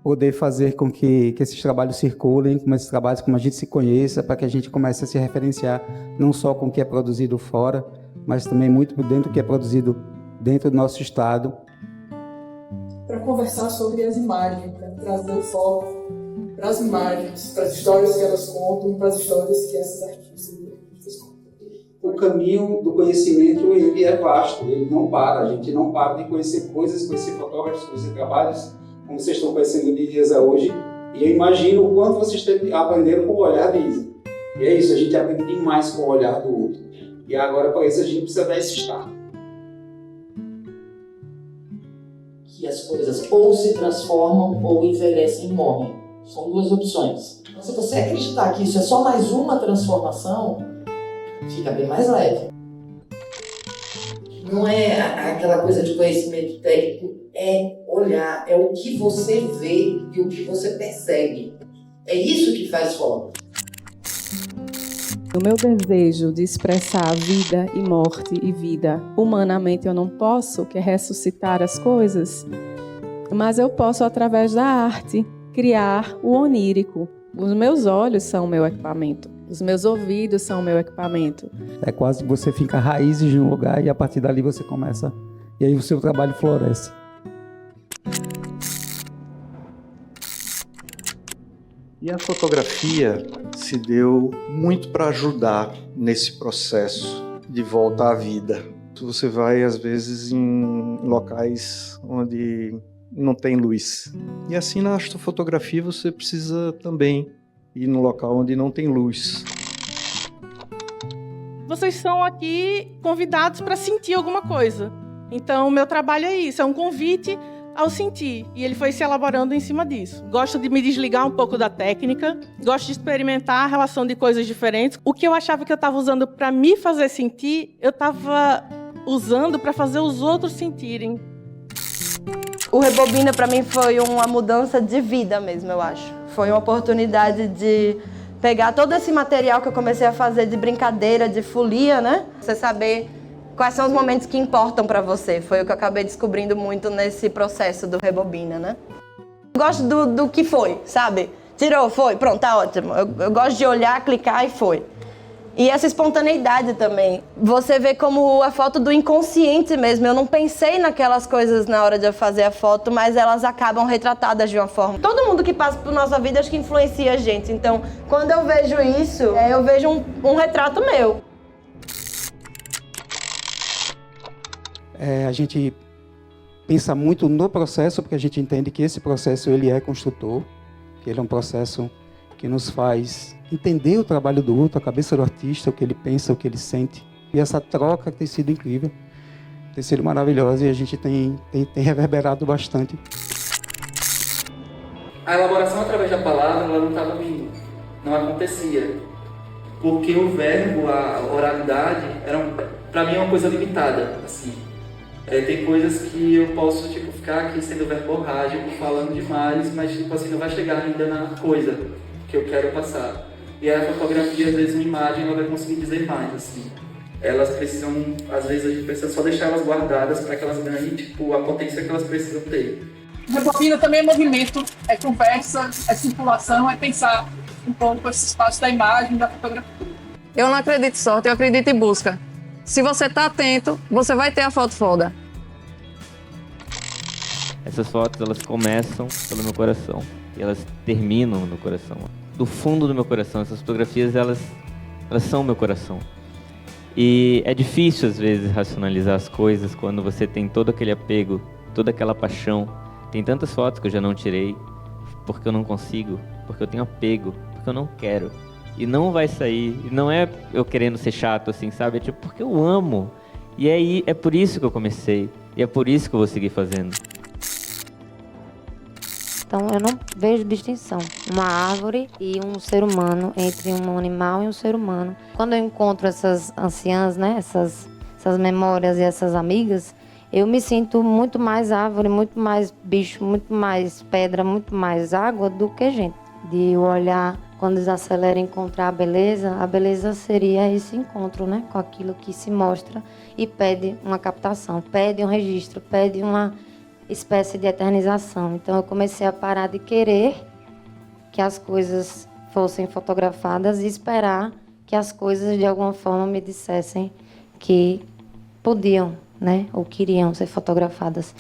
poder fazer com que esses trabalhos circulem, com esses trabalhos, como a gente se conheça, para que a gente comece a se referenciar não só com o que é produzido fora, mas também muito dentro do que é produzido dentro do nosso estado. Para conversar sobre as imagens, para trazer o foco para as imagens, para as histórias que elas contam, para as histórias que essas artistas contam. O caminho do conhecimento, ele é vasto, ele não para, a gente não para de conhecer coisas, conhecer fotógrafos, conhecer trabalhos, como vocês estão conhecendo de Isa hoje, e eu imagino o quanto vocês aprenderam com o olhar de Isa. E é isso, a gente aprende demais com o olhar do outro. E agora, para isso, a gente precisa dar esse start. Que as coisas ou se transformam ou envelhecem e morrem. São duas opções. Então, se você acreditar que isso é só mais uma transformação, fica bem mais leve. Não é aquela coisa de conhecimento técnico, é olhar, é o que você vê e o que você percebe. É isso que faz foto. O meu desejo de expressar vida e morte e vida, humanamente eu não posso, que é ressuscitar as coisas, mas eu posso, através da arte, criar o onírico. Os meus olhos são o meu equipamento, os meus ouvidos são o meu equipamento. É quase que você fica raízes de um lugar e a partir dali você começa, e aí o seu trabalho floresce. E a fotografia se deu muito para ajudar nesse processo de volta à vida. Você vai, às vezes, em locais onde não tem luz. E assim, na astrofotografia, você precisa também ir no local onde não tem luz. Vocês são aqui convidados para sentir alguma coisa. Então, o meu trabalho é isso, é um convite ao sentir, e ele foi se elaborando em cima disso. Gosto de me desligar um pouco da técnica, gosto de experimentar a relação de coisas diferentes. O que eu achava que eu estava usando para me fazer sentir, eu estava usando para fazer os outros sentirem. O Rebobina para mim foi uma mudança de vida mesmo, eu acho. Foi uma oportunidade de pegar todo esse material que eu comecei a fazer de brincadeira, de folia, né? Você saber quais são os momentos que importam para você. Foi o que eu acabei descobrindo muito nesse processo do Rebobina, né? Eu gosto do que foi, sabe? Tirou, foi, pronto, tá ótimo. Eu gosto de olhar, clicar e foi. E essa espontaneidade também. Você vê como a foto do inconsciente mesmo. Eu não pensei naquelas coisas na hora de eu fazer a foto, mas elas acabam retratadas de uma forma. Todo mundo que passa por nossa vida acho que influencia a gente. Então, quando eu vejo isso, eu vejo um retrato meu. A gente pensa muito no processo, porque a gente entende que esse processo ele é construtor, que ele é um processo que nos faz entender o trabalho do outro, a cabeça do artista, o que ele pensa, o que ele sente. E essa troca tem sido incrível, tem sido maravilhosa e a gente tem reverberado bastante. A elaboração através da palavra ela não estava vindo, não acontecia. Porque o verbo, a oralidade, para mim é uma coisa limitada, assim. Tem coisas que eu posso ficar aqui sendo verborrágico, falando demais, mas não vai chegar ainda na coisa que eu quero passar. E a fotografia, às vezes, uma imagem, ela vai conseguir dizer mais, assim. Elas precisam, às vezes, a gente precisa só deixar elas guardadas para que elas ganhem, a potência que elas precisam ter. Rebobina também é movimento, é conversa, é circulação, é pensar um pouco esse espaço da imagem, da fotografia. Eu não acredito em sorte, eu acredito em busca. Se você tá atento, você vai ter a foto foda. Essas fotos, elas começam pelo meu coração e elas terminam no coração. Do fundo do meu coração, essas fotografias, elas são meu coração. E é difícil, às vezes, racionalizar as coisas quando você tem todo aquele apego, toda aquela paixão. Tem tantas fotos que eu já não tirei porque eu não consigo, porque eu tenho apego, porque eu não quero. E não vai sair, e não é eu querendo ser chato, assim, sabe? É porque eu amo. E aí é por isso que eu comecei, e é por isso que eu vou seguir fazendo. Então eu não vejo distinção. Uma árvore e um ser humano, entre um animal e um ser humano. Quando eu encontro essas anciãs, né, essas memórias e essas amigas, eu me sinto muito mais árvore, muito mais bicho, muito mais pedra, muito mais água do que gente. De olhar, quando desacelera, encontrar a beleza seria esse encontro, né, com aquilo que se mostra e pede uma captação, pede um registro, pede uma espécie de eternização. Então eu comecei a parar de querer que as coisas fossem fotografadas e esperar que as coisas de alguma forma me dissessem que podiam, né, ou queriam ser fotografadas.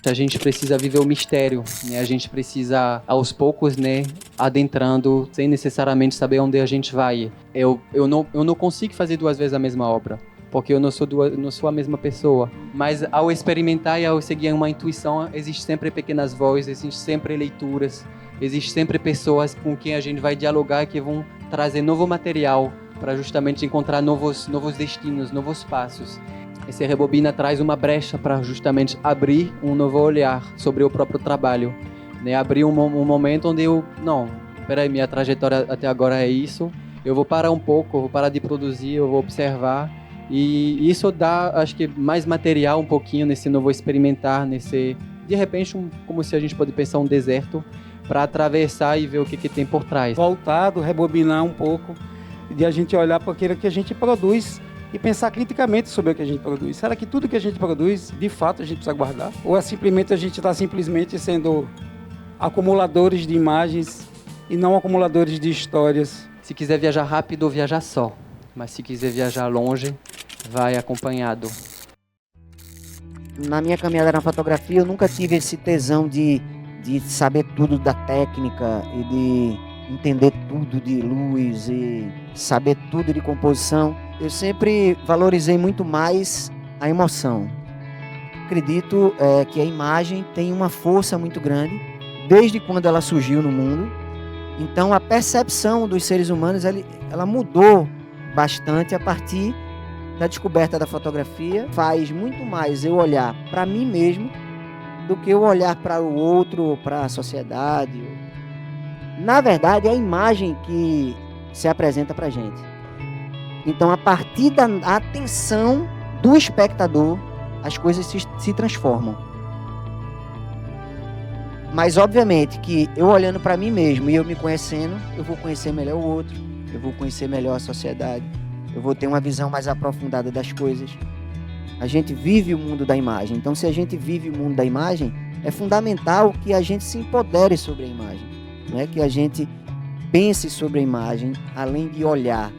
A gente precisa viver o mistério, né? A gente precisa, aos poucos, né, adentrando, sem necessariamente saber onde a gente vai. Eu não consigo fazer 2 vezes a mesma obra, porque eu não sou a mesma pessoa. Mas ao experimentar e ao seguir uma intuição, existem sempre pequenas vozes, existem sempre leituras, existem sempre pessoas com quem a gente vai dialogar que vão trazer novo material para justamente encontrar novos destinos, novos passos. Esse Rebobina traz uma brecha para justamente abrir um novo olhar sobre o próprio trabalho, né? Abrir um momento onde minha trajetória até agora é isso, eu vou parar um pouco, eu vou parar de produzir, eu vou observar, e isso dá, acho que, mais material um pouquinho nesse novo experimentar, de repente, como se a gente pode pensar um deserto, para atravessar e ver o que tem por trás. Voltado, rebobinar um pouco, de a gente olhar para aquilo que a gente produz e pensar criticamente sobre o que a gente produz. Será que tudo que a gente produz, de fato, a gente precisa guardar? Ou é simplesmente a gente está simplesmente sendo acumuladores de imagens e não acumuladores de histórias? Se quiser viajar rápido, viajar só. Mas se quiser viajar longe, vai acompanhado. Na minha caminhada na fotografia, eu nunca tive esse tesão de saber tudo da técnica e de entender tudo de luz e saber tudo de composição. Eu sempre valorizei muito mais a emoção. Acredito que a imagem tem uma força muito grande desde quando ela surgiu no mundo. Então a percepção dos seres humanos ela mudou bastante a partir da descoberta da fotografia. Faz muito mais eu olhar para mim mesmo do que eu olhar para o outro, para a sociedade. Na verdade, é a imagem que se apresenta para a gente. Então, a partir da atenção do espectador, as coisas se transformam. Mas, obviamente, que eu olhando para mim mesmo e eu me conhecendo, eu vou conhecer melhor o outro, eu vou conhecer melhor a sociedade, eu vou ter uma visão mais aprofundada das coisas. A gente vive o mundo da imagem. Então, se a gente vive o mundo da imagem, é fundamental que a gente se empodere sobre a imagem. Não é que a gente pense sobre a imagem, além de olhar.